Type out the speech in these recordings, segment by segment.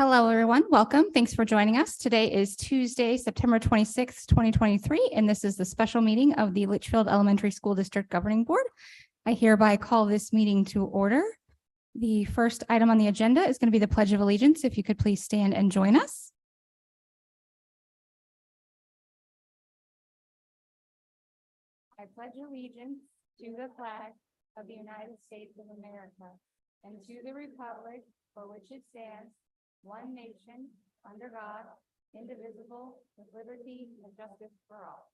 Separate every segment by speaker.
Speaker 1: Hello, everyone. Welcome. Thanks for joining us. Today is Tuesday, September 26th, 2023, and this is the special meeting of the Litchfield Elementary School District Governing Board. I hereby call this meeting to order. The first item on the agenda is going to be the Pledge of Allegiance. If you could please stand and join us. I pledge allegiance to the flag of the United States of America and to the republic for which it stands, one nation, under God, indivisible, with liberty and justice for all.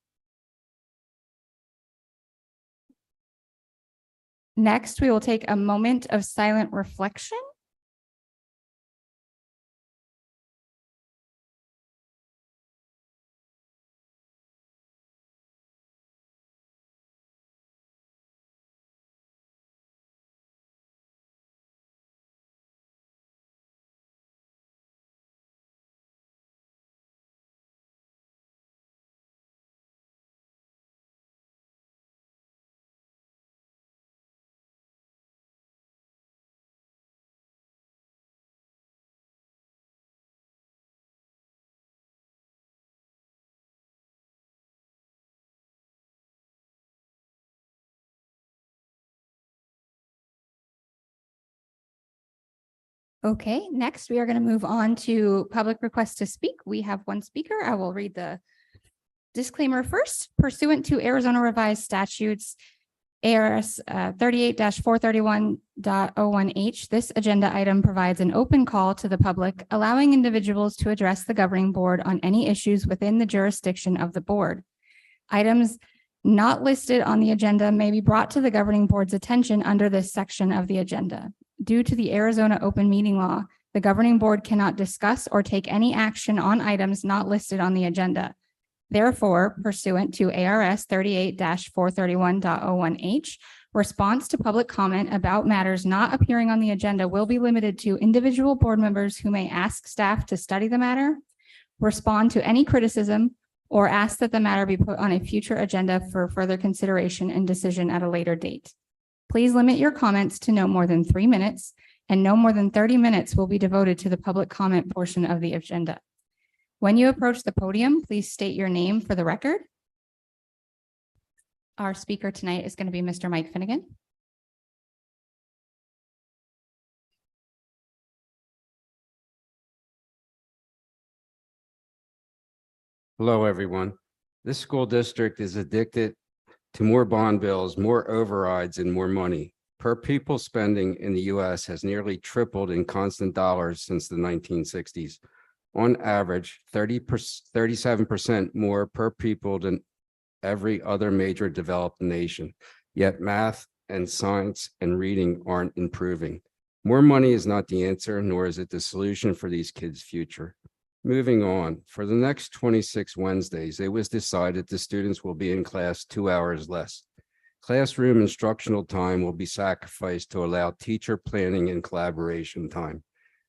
Speaker 1: Next, we will take a moment of silent reflection. Okay, next we are going to move on to public requests to speak. We have one speaker. I will read the disclaimer first. Pursuant to Arizona Revised Statutes, ARS 38-431.01H, this agenda item provides an open call to the public, allowing individuals to address the governing board on any issues within the jurisdiction of the board. Items not listed on the agenda may be brought to the governing board's attention under this section of the agenda. Due to the Arizona open meeting law, the governing board cannot discuss or take any action on items not listed on the agenda. Therefore, pursuant to ARS 38-431.01H, response to public comment about matters not appearing on the agenda will be limited to individual board members who may ask staff to study the matter, respond to any criticism, or ask that the matter be put on a future agenda for further consideration and decision at a later date. Please limit your comments to no more than 3 minutes, and no more than 30 minutes will be devoted to the public comment portion of the agenda. When you approach the podium, please state your name for the record. Our speaker tonight is going to be Mr. Mike Finnegan.
Speaker 2: Hello, everyone. This school district is addicted to more bond bills, more overrides, and more money. Per pupil spending in the U.S. has nearly tripled in constant dollars since the 1960s. On average, 37% more per pupil than every other major developed nation. Yet math and science and reading aren't improving. More money is not the answer, nor is it the solution for these kids' future. Moving on, for the next 26 Wednesdays, it was decided the students will be in class 2 hours less. Classroom instructional time will be sacrificed to allow teacher planning and collaboration time.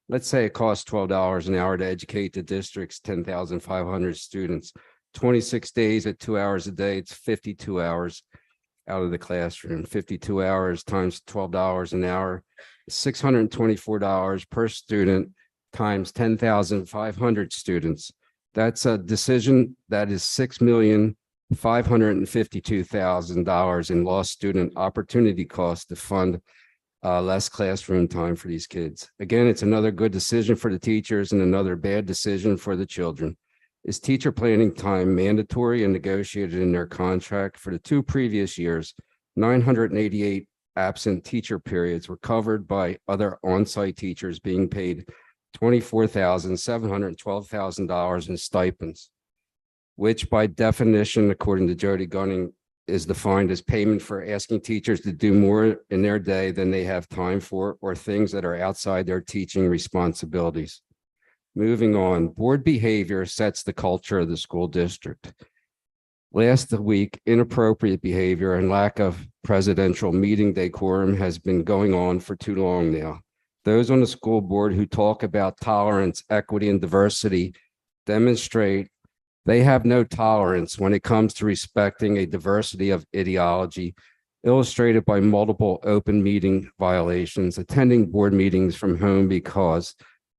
Speaker 2: Let's say it costs $12 an hour to educate the district's 10,500 students. 26 days at 2 hours a day, it's 52 hours out of the classroom. 52 hours times $12 an hour, $624 per student, times 10,500 students. That's a decision that is $6,552,000 in lost student opportunity costs to fund less classroom time for these kids. Again, it's another good decision for the teachers and another bad decision for the children. Is teacher planning time mandatory and negotiated in their contract? For the 2 previous years, 988 absent teacher periods were covered by other on-site teachers being paid $24,712,000 in stipends, which by definition, according to Jody Gunning, is defined as payment for asking teachers to do more in their day than they have time for, or things that are outside their teaching responsibilities. Moving on, board behavior sets the culture of the school district. Last week, inappropriate behavior and lack of presidential meeting decorum has been going on for too long now. Those on the school board who talk about tolerance, equity, and diversity demonstrate they have no tolerance when it comes to respecting a diversity of ideology, illustrated by multiple open meeting violations, attending board meetings from home because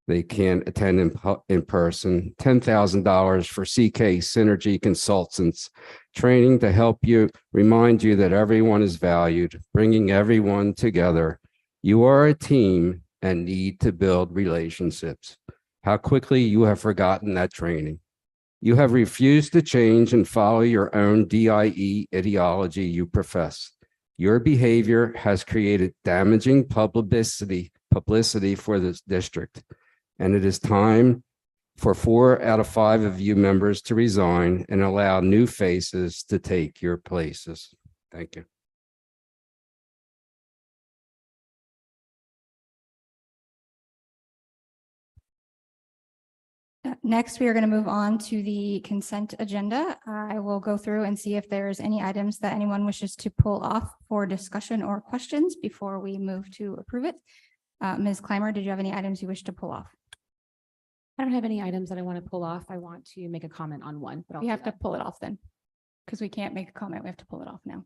Speaker 2: they can't attend in person. $10,000 for CK Synergy Consultants training to help you remind you that everyone is valued, bringing everyone together. You are a team and need to build relationships. How quickly you have forgotten that training. You have refused to change and follow your own DIE ideology you profess. Your behavior has created damaging publicity for this district, and it is time for 4 out of 5 of you members to resign and allow new faces to take your places. Thank you.
Speaker 1: Next, we are going to move on to the consent agenda. I will go through and see if there's any items that anyone wishes to pull off for discussion or questions before we move to approve it. Ms. Clymer, did you have any items you wish to pull off?
Speaker 3: I don't have any items that I want to pull off. I want to make a comment on one, but
Speaker 1: We have to pull it off then, because we can't make a comment. We have to pull it off now.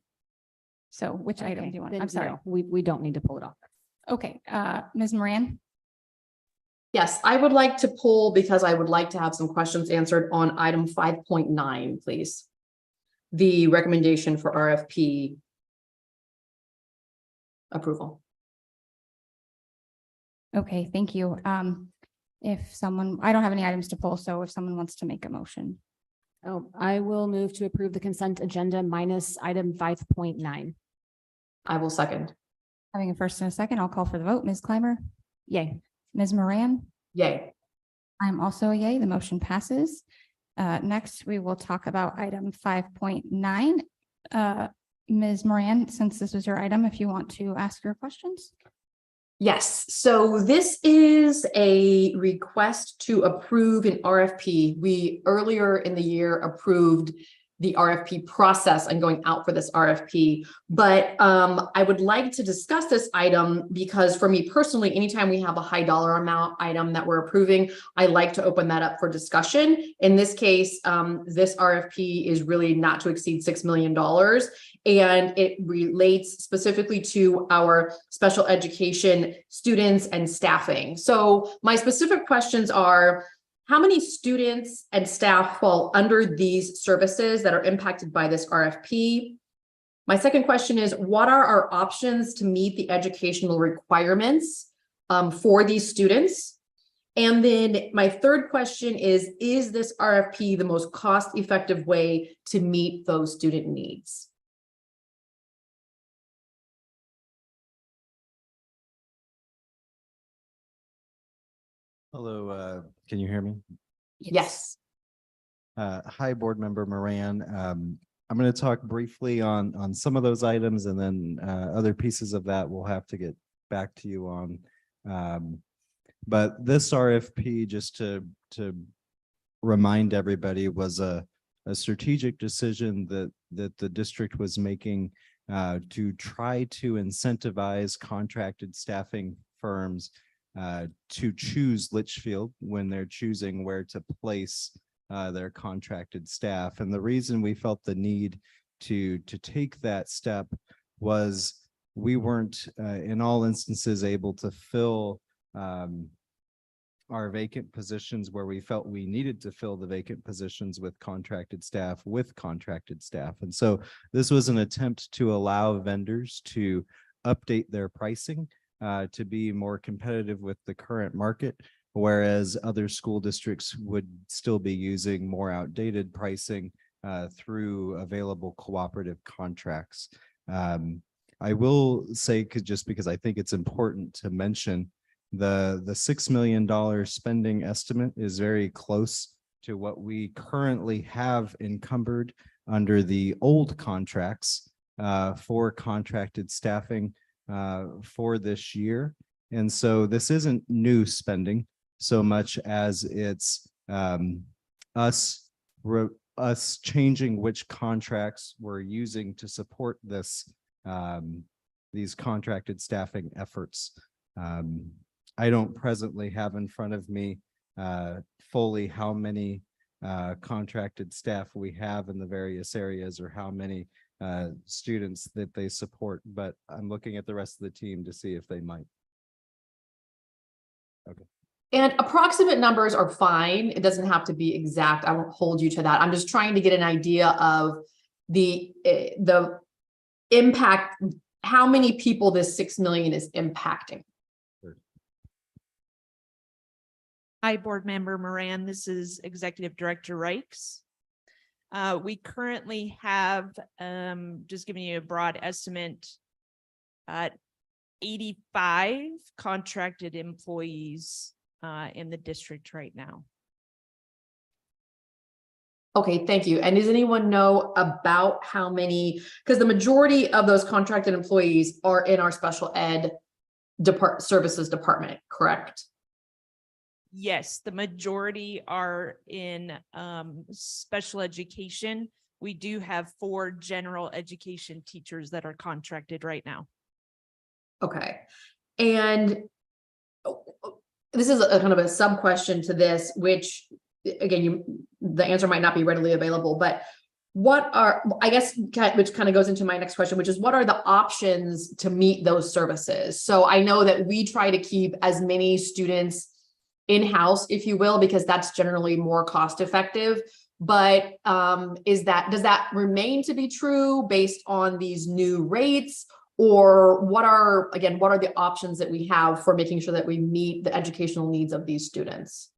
Speaker 1: So which item do you want? I'm sorry.
Speaker 3: We don't need to pull it off.
Speaker 1: Okay, Ms. Moran?
Speaker 4: Yes, I would like to pull because I would like to have some questions answered on item 5.9, please. The recommendation for RFP approval.
Speaker 1: Okay, thank you. If someone, I don't have any items to pull, so if someone wants to make a motion.
Speaker 3: Oh, I will move to approve the consent agenda minus item 5.9.
Speaker 4: I will second.
Speaker 1: Having a first and a second, I'll call for the vote. Ms. Clymer?
Speaker 3: Yay.
Speaker 1: Ms. Moran?
Speaker 4: Yay.
Speaker 1: I'm also a yay. The motion passes. Next, we will talk about item 5.9. Ms. Moran, since this was your item, if you want to ask your questions.
Speaker 4: Yes, so this is a request to approve an RFP. We earlier in the year approved the RFP process and going out for this RFP. But I would like to discuss this item because for me personally, anytime we have a high dollar amount item that we're approving, I like to open that up for discussion. In this case, this RFP is really not to exceed $6 million. And it relates specifically to our special education students and staffing. So my specific questions are, how many students and staff fall under these services that are impacted by this RFP? My second question is, what are our options to meet the educational requirements for these students? And then my third question is this RFP the most cost-effective way to meet those student needs?
Speaker 5: Hello, can you hear me?
Speaker 4: Yes.
Speaker 5: Hi, Board Member Moran. I'm going to talk briefly on some of those items, and then other pieces of that we'll have to get back to you on. But this RFP, just to remind everybody, was a strategic decision that the district was making to try to incentivize contracted staffing firms to choose Litchfield when they're choosing where to place their contracted staff. And the reason we felt the need to take that step was we weren't in all instances able to fill our vacant positions where we felt we needed to fill the vacant positions with contracted staff. And so this was an attempt to allow vendors to update their pricing to be more competitive with the current market, whereas other school districts would still be using more outdated pricing through available cooperative contracts. I will say, just because I think it's important to mention, the $6 million spending estimate is very close to what we currently have encumbered under the old contracts for contracted staffing for this year. And so this isn't new spending so much as it's us changing which contracts we're using to support this these contracted staffing efforts. I don't presently have in front of me fully how many contracted staff we have in the various areas or how many students that they support, but I'm looking at the rest of the team to see if they might. Okay.
Speaker 4: And approximate numbers are fine. It doesn't have to be exact. I won't hold you to that. I'm just trying to get an idea of the impact, how many people this 6 million is impacting.
Speaker 6: Hi, Board Member Moran. This is Executive Director Rikes. We currently have, just giving you a broad estimate, 85 contracted employees in the district right now.
Speaker 4: Okay, thank you. And does anyone know about how many, because the majority of those contracted employees are in our special ed services department, correct?
Speaker 6: Yes, the majority are in special education. We do have 4 general education teachers that are contracted right now.
Speaker 4: Okay. And this is a kind of a sub question to this, which again, the answer might not be readily available, but what are, I guess, which kind of goes into my next question, which is what are the options to meet those services? So I know that we try to keep as many students in-house, if you will, because that's generally more cost effective. But does that remain to be true based on these new rates? Or what are the options that we have for making sure that we meet the educational needs of these students?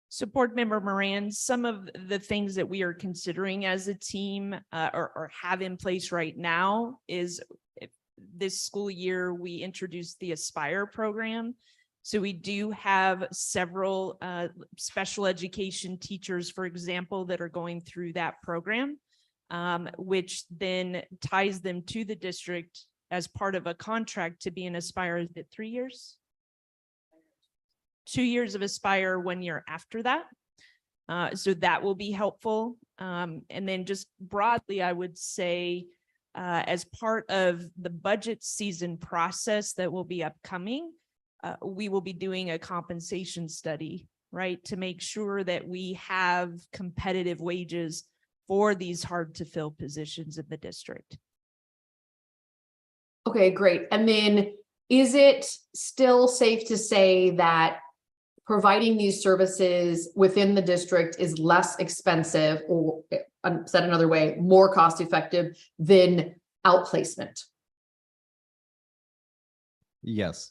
Speaker 6: So Board Member Moran, some of the things that we are considering as a team or have in place right now is this school year, we introduced the Aspire program. So we do have several special education teachers, for example, that are going through that program, which then ties them to the district as part of a contract to be an Aspire. Is it 3 years? 2 years of Aspire, 1 year after that. So that will be helpful. And then just broadly, I would say, as part of the budget season process that will be upcoming, we will be doing a compensation study, right, to make sure that we have competitive wages for these hard to fill positions in the district.
Speaker 4: Okay, great. And then is it still safe to say that providing these services within the district is less expensive, or said another way, more cost effective than outplacement?
Speaker 5: Yes.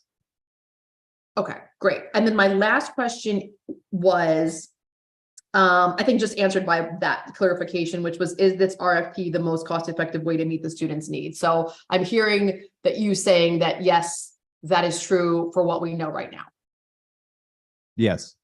Speaker 4: Okay, great. And then my last question was, I think just answered by that clarification, which was, is this RFP the most cost-effective way to meet the students' needs? So I'm hearing that you saying that, yes, that is true for what we know right now.
Speaker 5: Yes.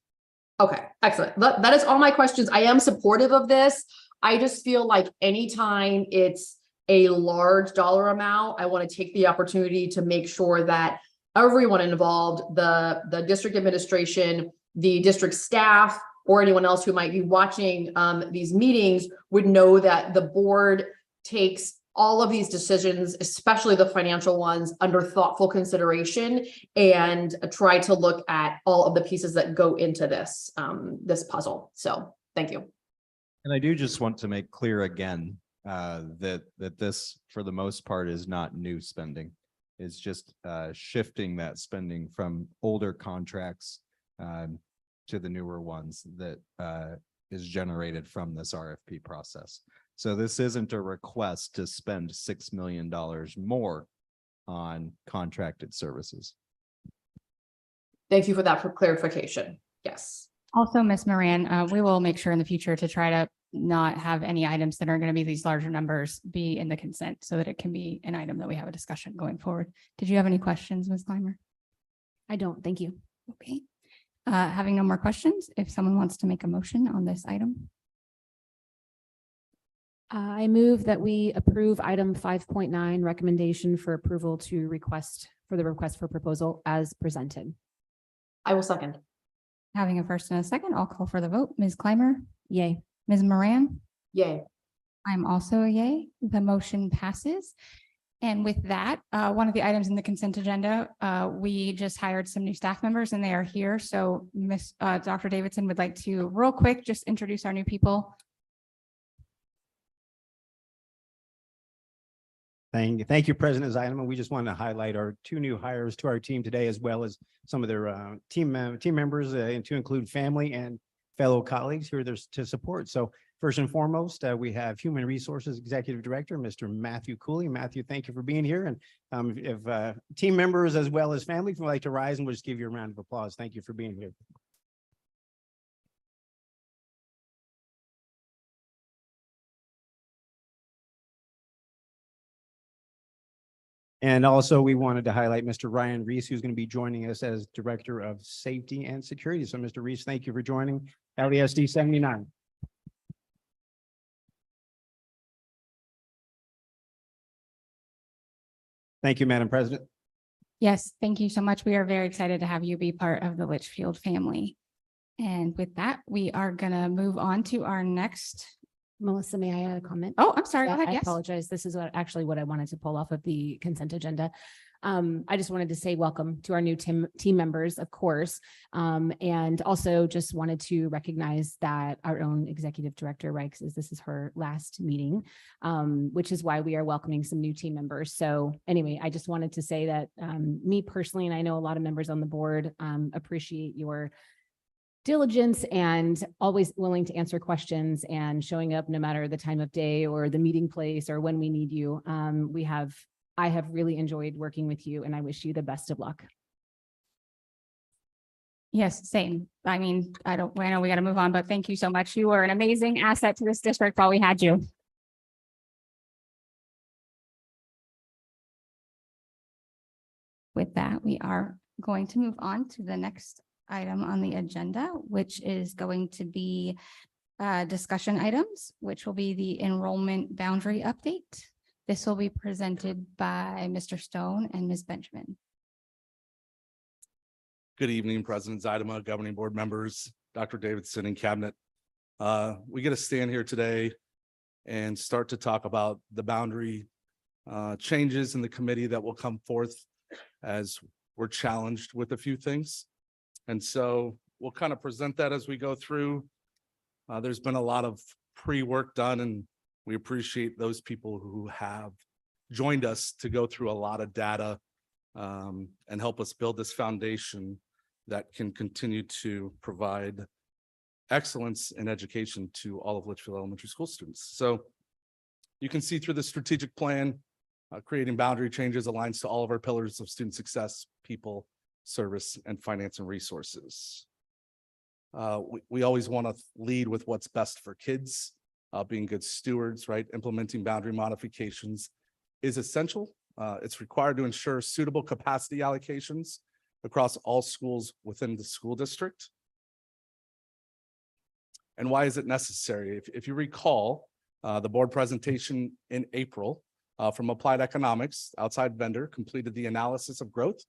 Speaker 4: Okay, excellent. That is all my questions. I am supportive of this. I just feel like anytime it's a large dollar amount, I want to take the opportunity to make sure that everyone involved, the district administration, the district staff, or anyone else who might be watching these meetings would know that the board takes all of these decisions, especially the financial ones, under thoughtful consideration and try to look at all of the pieces that go into this, this puzzle. So thank you.
Speaker 5: And I do just want to make clear again that this, for the most part, is not new spending. It's just shifting that spending from older contracts to the newer ones that is generated from this RFP process. So this isn't a request to spend $6 million more on contracted services.
Speaker 4: Thank you for that clarification. Yes.
Speaker 1: Also, Ms. Moran, we will make sure in the future to try to not have any items that are going to be these larger numbers be in the consent so that it can be an item that we have a discussion going forward. Did you have any questions, Ms. Clymer?
Speaker 3: I don't. Thank you.
Speaker 1: Okay. Having no more questions, if someone wants to make a motion on this item.
Speaker 3: I move that we approve item 5.9, recommendation for approval to request for proposal as presented.
Speaker 4: I will second.
Speaker 1: Having a first and a second, I'll call for the vote. Ms. Clymer,
Speaker 3: Yay.
Speaker 1: Ms. Moran,
Speaker 4: Yay.
Speaker 1: I'm also a yay. The motion passes. And with that, one of the items in the consent agenda, we just hired some new staff members and they are here. So Dr. Davidson would like to real quick just introduce our new people.
Speaker 7: Thank you, President Zeidman. We just wanted to highlight our two new hires to our team today, as well as some of their team members, and to include family and fellow colleagues who are there to support. So first and foremost, we have Human Resources Executive Director, Mr. Matthew Cooley. Matthew, thank you for being here. And if team members as well as family would like to rise, and we'll just give you a round of applause. Thank you for being here. And also, we wanted to highlight Mr. Ryan Reese, who's going to be joining us as Director of Safety and Security. So, Mr. Reese, thank you for joining LESD 79. Thank you, Madam President.
Speaker 1: Yes, thank you so much. We are very excited to have you be part of the Litchfield family. And with that, we are going to move on to our next.
Speaker 3: Melissa, may I comment?
Speaker 1: Oh, I'm sorry. Go
Speaker 3: Yeah,
Speaker 1: ahead.
Speaker 3: I
Speaker 1: Yes.
Speaker 3: apologize. This is actually what I wanted to pull off of the consent agenda. I just wanted to say welcome to our new team members, of course. And also just wanted to recognize that our own executive director, right, this is her last meeting, which is why we are welcoming some new team members. So anyway, I just wanted to say that me personally, and I know a lot of members on the board appreciate your diligence and always willing to answer questions and showing up no matter the time of day or the meeting place or when we need you. I have really enjoyed working with you, and I wish you the best of luck.
Speaker 1: Yes, same. I mean, I know we got to move on, but thank you so much. You were an amazing asset to this district while we had you. With that, we are going to move on to the next item on the agenda, which is going to be discussion items, which will be the enrollment boundary update. This will be presented by Mr. Stone and Ms. Benjamin.
Speaker 8: Good evening, President Zeidema, governing board members, Dr. Davidson and cabinet. We get to stand here today and start to talk about the boundary changes in the committee that will come forth as we're challenged with a few things. And so we'll kind of present that as we go through. There's been a lot of pre-work done, and we appreciate those people who have joined us to go through a lot of data and help us build this foundation that can continue to provide excellence in education to all of Litchfield Elementary School students. So you can see through the strategic plan, creating boundary changes aligns to all of our pillars of student success, people, service, and finance and resources. We always want to lead with what's best for kids, being good stewards, right? Implementing boundary modifications is essential. It's required to ensure suitable capacity allocations across all schools within the school district. And why is it necessary? If you recall, the board presentation in April from Applied Economics, outside vendor, completed the analysis of growth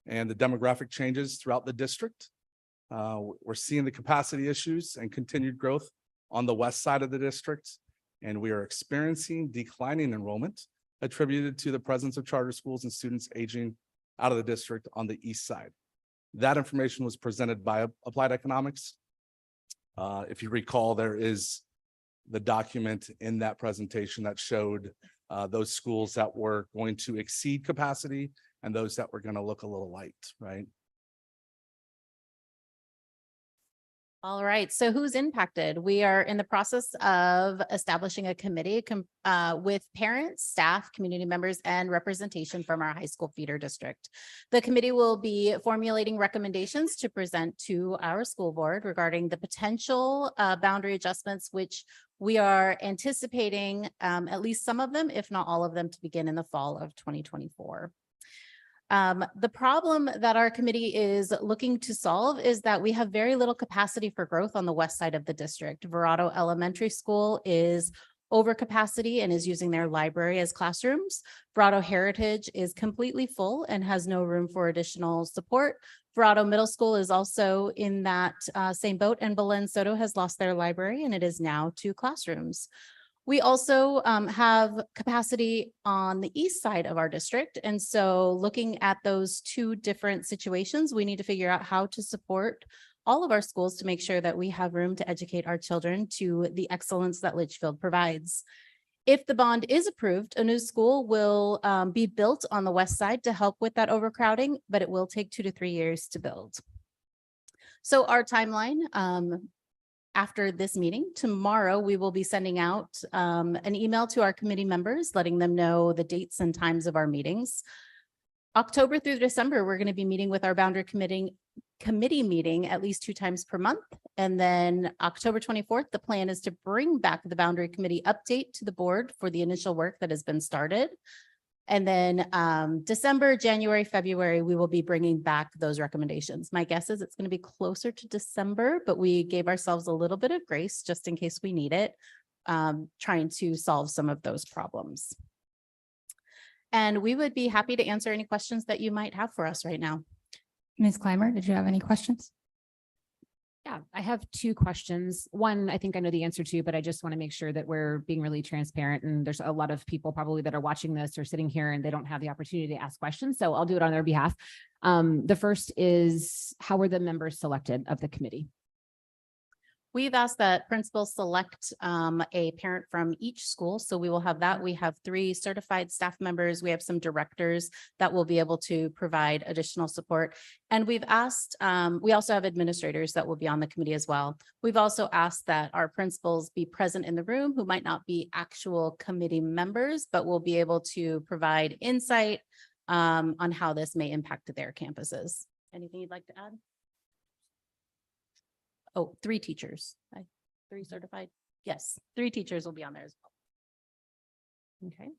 Speaker 8: and the demographic changes throughout the district. We're seeing the capacity issues and continued growth on the west side of the district, and we are experiencing declining enrollment attributed to the presence of charter schools and students aging out of the district on the east side. That information was presented by Applied Economics. If you recall, there is the document in that presentation that showed those schools that were going to exceed capacity and those that were going to look a little light, right?
Speaker 9: All right, so who's impacted? We are in the process of establishing a committee with parents, staff, community members, and representation from our high school feeder district. The committee will be formulating recommendations to present to our school board regarding the potential boundary adjustments, which we are anticipating at least some of them, if not all of them, to begin in the fall of 2024. The problem that our committee is looking to solve is that we have very little capacity for growth on the west side of the district. Verrado Elementary School is over capacity and is using their library as classrooms. Verrado Heritage is completely full and has no room for additional support. Verrado Middle School is also in that same boat, and Belen Soto has lost their library and it is now 2 classrooms. We also have capacity on the east side of our district. And so looking at those 2 different situations, we need to figure out how to support all of our schools to make sure that we have room to educate our children to the excellence that Litchfield provides. If the bond is approved, a new school will be built on the west side to help with that overcrowding, but it will take 2 to 3 years to build. So our timeline, after this meeting, tomorrow, we will be sending out an email to our committee members, letting them know the dates and times of our meetings. October through December, we're going to be meeting with our boundary committee meeting at least 2 times per month. And then October 24th, the plan is to bring back the boundary committee update to the board for the initial work that has been started. And then December, January, February, we will be bringing back those recommendations. My guess is it's going to be closer to December, but we gave ourselves a little bit of grace just in case we need it, trying to solve some of those problems. And we would be happy to answer any questions that you might have for us right now.
Speaker 1: Ms. Clymer, did you have any questions?
Speaker 3: Yeah, I have 2 questions. One, I think I know the answer to, but I just want to make sure that we're being really transparent. And there's a lot of people probably that are watching this or sitting here and they don't have the opportunity to ask questions. So I'll do it on their behalf. The first is, how were the members selected of the committee?
Speaker 9: We've asked that principals select a parent from each school. So we will have that. We have 3 certified staff members. We have some directors that will be able to provide additional support. And we've asked, we also have administrators that will be on the committee as well. We've also asked that our principals be present in the room who might not be actual committee members, but will be able to provide insight on how this may impact their campuses. Anything you'd like to add? Oh, 3 teachers, 3 certified. Yes, 3 teachers will be on there as well.
Speaker 3: Okay.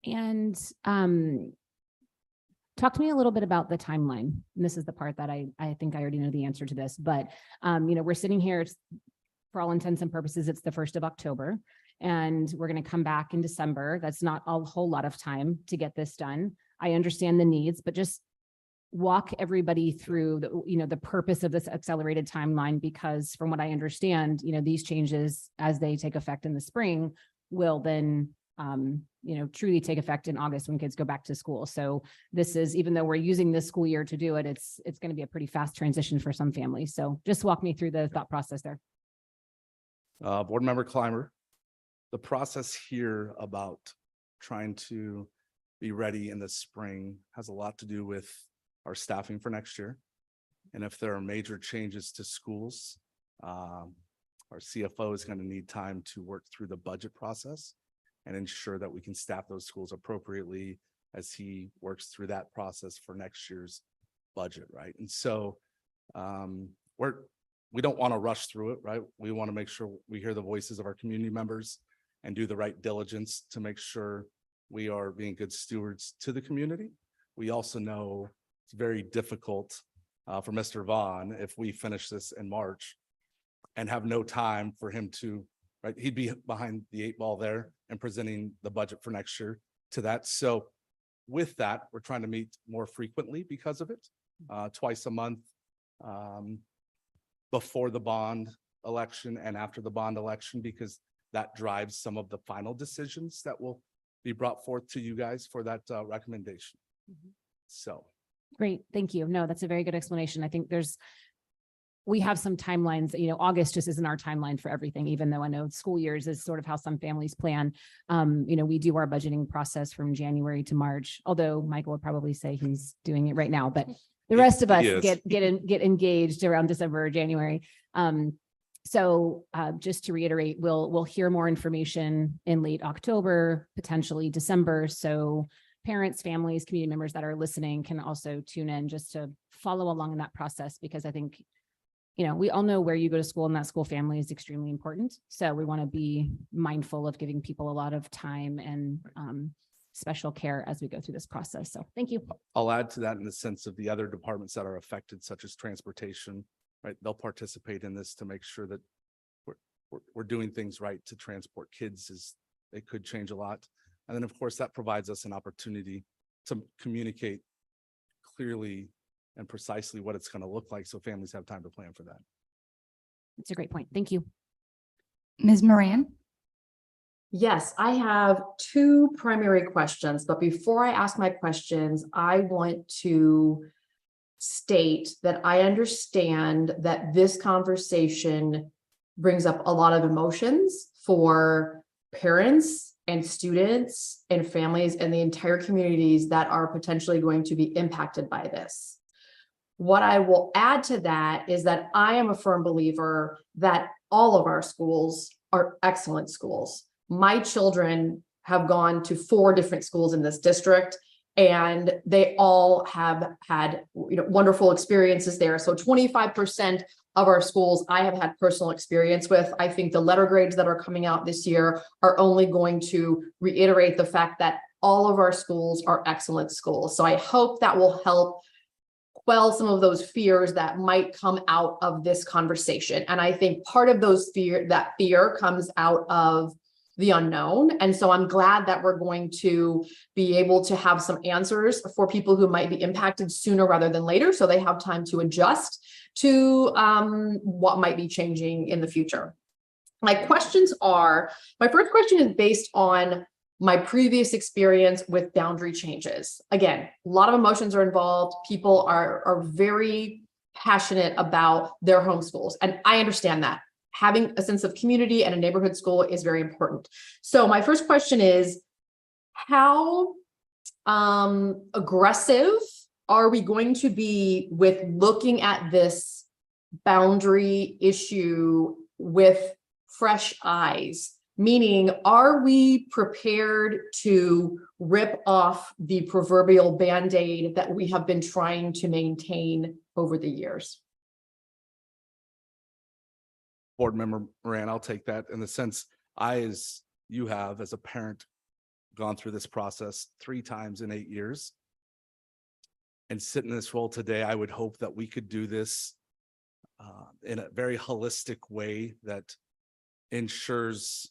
Speaker 3: And talk to me a little bit about the timeline. And this is the part that I think I already know the answer to this, but we're sitting here, it's, for all intents and purposes, it's the 1st of October, and we're going to come back in December. That's not a whole lot of time to get this done. I understand the needs, but just walk everybody through the purpose of this accelerated timeline, because from what I understand, these changes as they take effect in the spring will then, truly take effect in August when kids go back to school. So this is, even though we're using this school year to do it, it's going to be a pretty fast transition for some families. So just walk me through the thought process there.
Speaker 8: Board Member Clymer, the process here about trying to be ready in the spring has a lot to do with our staffing for next year. And if there are major changes to schools, our CFO is going to need time to work through the budget process and ensure that we can staff those schools appropriately as he works through that process for next year's budget, right? And so we don't want to rush through it, right? We want to make sure we hear the voices of our community members and do the right diligence to make sure we are being good stewards to the community. We also know it's very difficult for Mr. Vaughn if we finish this in March and have no time for him to, right? He'd be behind the 8 ball there and presenting the budget for next year to that. So with that, we're trying to meet more frequently because of it, twice a month before the bond election and after the bond election, because that drives some of the final decisions that will be brought forth to you guys for that recommendation. So.
Speaker 3: Great. Thank you. No, that's a very good explanation. I think we have some timelines, August just isn't our timeline for everything, even though I know school years is sort of how some families plan. We do our budgeting process from January to March, although Michael would probably say he's doing it right now, but the rest of us get engaged around December or January. So just to reiterate, we'll hear more information in late October, potentially December. So parents, families, community members that are listening can also tune in just to follow along in that process, because I think, we all know where you go to school, and that school family is extremely important. So we want to be mindful of giving people a lot of time and special care as we go through this process. So thank you.
Speaker 8: I'll add to that in the sense of the other departments that are affected, such as transportation, right? They'll participate in this to make sure that we're doing things right to transport kids, as they could change a lot. And then, of course, that provides us an opportunity to communicate clearly and precisely what it's going to look like, so families have time to plan for that.
Speaker 3: It's a great point. Thank you.
Speaker 1: Ms. Moran?
Speaker 4: Yes, I have 2 primary questions, but before I ask my questions, I want to state that I understand that this conversation brings up a lot of emotions for parents and students and families and the entire communities that are potentially going to be impacted by this. What I will add to that is that I am a firm believer that all of our schools are excellent schools. My children have gone to 4 different schools in this district, and they all have had, wonderful experiences there. So 25% of our schools I have had personal experience with. I think the letter grades that are coming out this year are only going to reiterate the fact that all of our schools are excellent schools. So I hope that will help quell some of those fears that might come out of this conversation. And I think part of that fear comes out of the unknown. And so I'm glad that we're going to be able to have some answers for people who might be impacted sooner rather than later, so they have time to adjust to what might be changing in the future. My first question is based on my previous experience with boundary changes. Again, a lot of emotions are involved. People are very passionate about their home schools, and I understand that. Having a sense of community and a neighborhood school is very important. So my first question is, how aggressive are we going to be with looking at this boundary issue with fresh eyes? Meaning, are we prepared to rip off the proverbial Band-Aid that we have been trying to maintain over the years?
Speaker 8: Board Member Moran, I'll take that in the sense as you have as a parent gone through this process 3 times in 8 years and sit in this role today. I would hope that we could do this in a very holistic way that ensures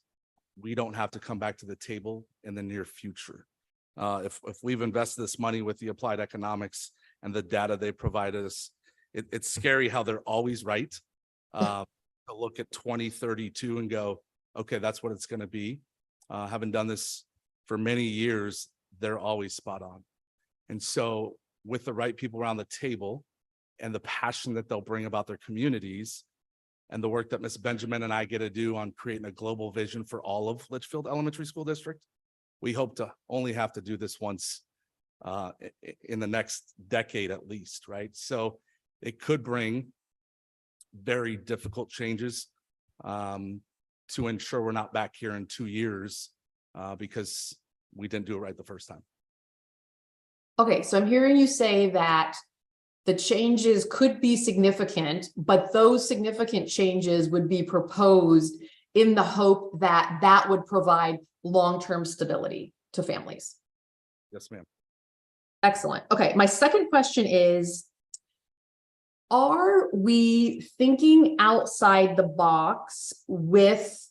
Speaker 8: we don't have to come back to the table in the near future. If we've invested this money with the applied economics and the data they provide us, it's scary how they're always right. To look at 2032 and go, okay, that's what it's going to be. Having done this for many years, they're always spot on. And so with the right people around the table and the passion that they'll bring about their communities and the work that Ms. Benjamin and I get to do on creating a global vision for all of Litchfield Elementary School District, we hope to only have to do this once in the next decade at least, right? So it could bring very difficult changes to ensure we're not back here in 2 years because we didn't do it right the first time.
Speaker 4: Okay, so I'm hearing you say that the changes could be significant, but those significant changes would be proposed in the hope that that would provide long-term stability to families.
Speaker 8: Yes, ma'am.
Speaker 4: Excellent. Okay, my second question is, are we thinking outside the box with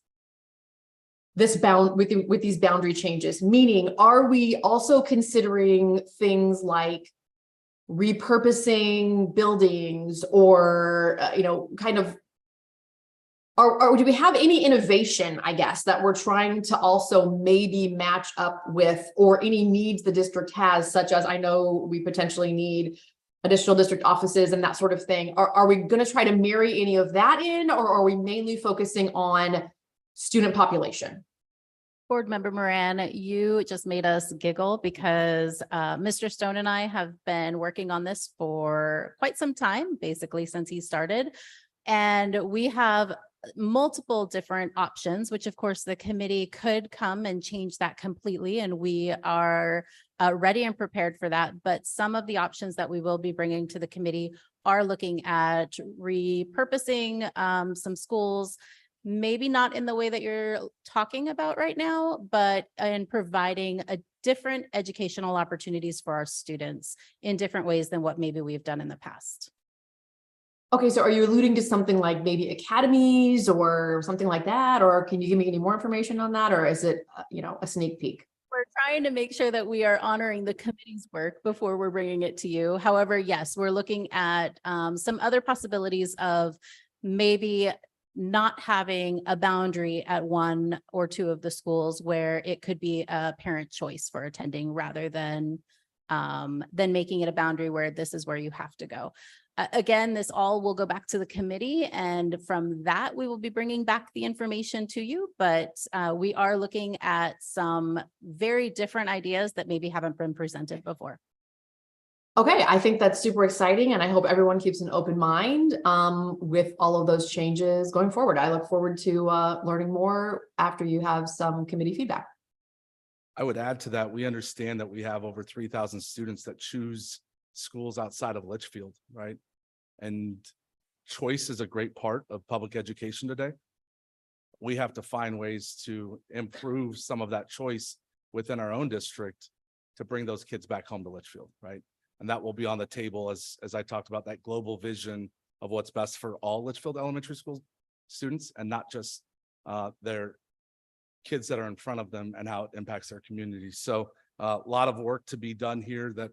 Speaker 4: this with these boundary changes? Meaning, are we also considering things like repurposing buildings or kind of, or do we have any innovation, I guess, that we're trying to also maybe match up with, or any needs the district has, such as I know we potentially need additional district offices and that sort of thing. Are we going to try to marry any of that in, or are we mainly focusing on student population?
Speaker 9: Board Member Moran, you just made us giggle because Mr. Stone and I have been working on this for quite some time, basically since he started. And we have multiple different options, which of course the committee could come and change that completely. And we are ready and prepared for that. But some of the options that we will be bringing to the committee are looking at repurposing some schools, maybe not in the way that you're talking about right now, but in providing a different educational opportunities for our students in different ways than what maybe we've done in the past.
Speaker 4: Okay, so are you alluding to something like maybe academies or something like that? Or can you give me any more information on that? Or is it, a sneak peek?
Speaker 9: We're trying to make sure that we are honoring the committee's work before we're bringing it to you. However, yes, we're looking at some other possibilities of maybe not having a boundary at 1 or 2 of the schools where it could be a parent choice for attending rather than making it a boundary where this is where you have to go. Again, this all will go back to the committee, and from that, we will be bringing back the information to you. But we are looking at some very different ideas that maybe haven't been presented before.
Speaker 4: Okay, I think that's super exciting, and I hope everyone keeps an open mind with all of those changes going forward. I look forward to learning more after you have some committee feedback.
Speaker 8: I would add to that, we understand that we have over 3,000 students that choose schools outside of Litchfield, right? And choice is a great part of public education today. We have to find ways to improve some of that choice within our own district to bring those kids back home to Litchfield, right? And that will be on the table as I talked about that global vision of what's best for all Litchfield Elementary School students and not just their kids that are in front of them and how it impacts their communities. So a lot of work to be done here that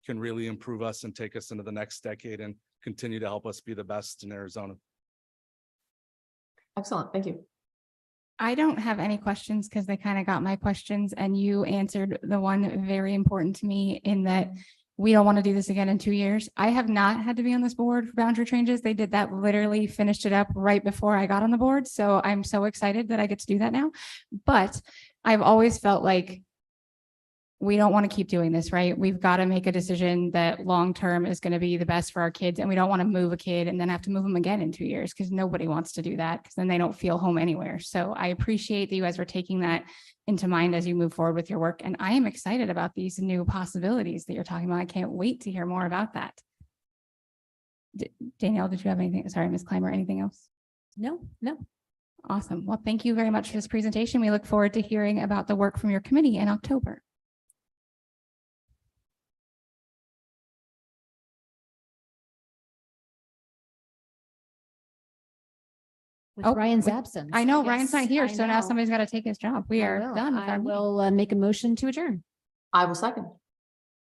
Speaker 8: can really improve us and take us into the next decade and continue to help us be the best in Arizona.
Speaker 4: Excellent, thank you.
Speaker 1: I don't have any questions because they kind of got my questions and you answered the one very important to me in that we don't want to do this again in 2 years. I have not had to be on this board for boundary changes. They did that, literally finished it up right before I got on the board. So I'm so excited that I get to do that now. But I've always felt like we don't want to keep doing this, right? We've got to make a decision that long-term is going to be the best for our kids. And we don't want to move a kid and then have to move them again in 2 years because nobody wants to do that because then they don't feel home anywhere. So I appreciate that you guys are taking that into mind as you move forward with your work. And I am excited about these new possibilities that you're talking about. I can't wait to hear more about that. Danielle, did you have anything? Sorry, Ms. Clymer, anything else?
Speaker 9: No.
Speaker 1: Awesome. Well, thank you very much for this presentation. We look forward to hearing about the work from your committee in October.
Speaker 3: With
Speaker 1: Oh,
Speaker 3: Ryan's
Speaker 1: we-
Speaker 3: absence.
Speaker 1: I know Ryan's not
Speaker 3: guess.
Speaker 1: here,
Speaker 3: I
Speaker 1: so now
Speaker 3: know.
Speaker 1: somebody's got to take his job. We
Speaker 3: I
Speaker 1: are
Speaker 3: will.
Speaker 1: done with
Speaker 3: I
Speaker 1: our meeting.
Speaker 3: will make a motion to adjourn.
Speaker 4: I will second.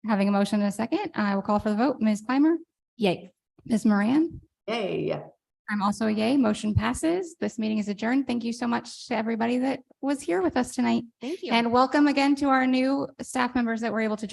Speaker 1: Having a motion and a second, I will call for the vote. Ms. Clymer,
Speaker 3: Yay.
Speaker 1: Ms. Moran.
Speaker 4: Yay.
Speaker 1: I'm also a yay. Motion passes. This meeting is adjourned. Thank you so much to everybody that was here with us tonight.
Speaker 9: Thank you.
Speaker 1: And welcome again to our new staff members that were able to join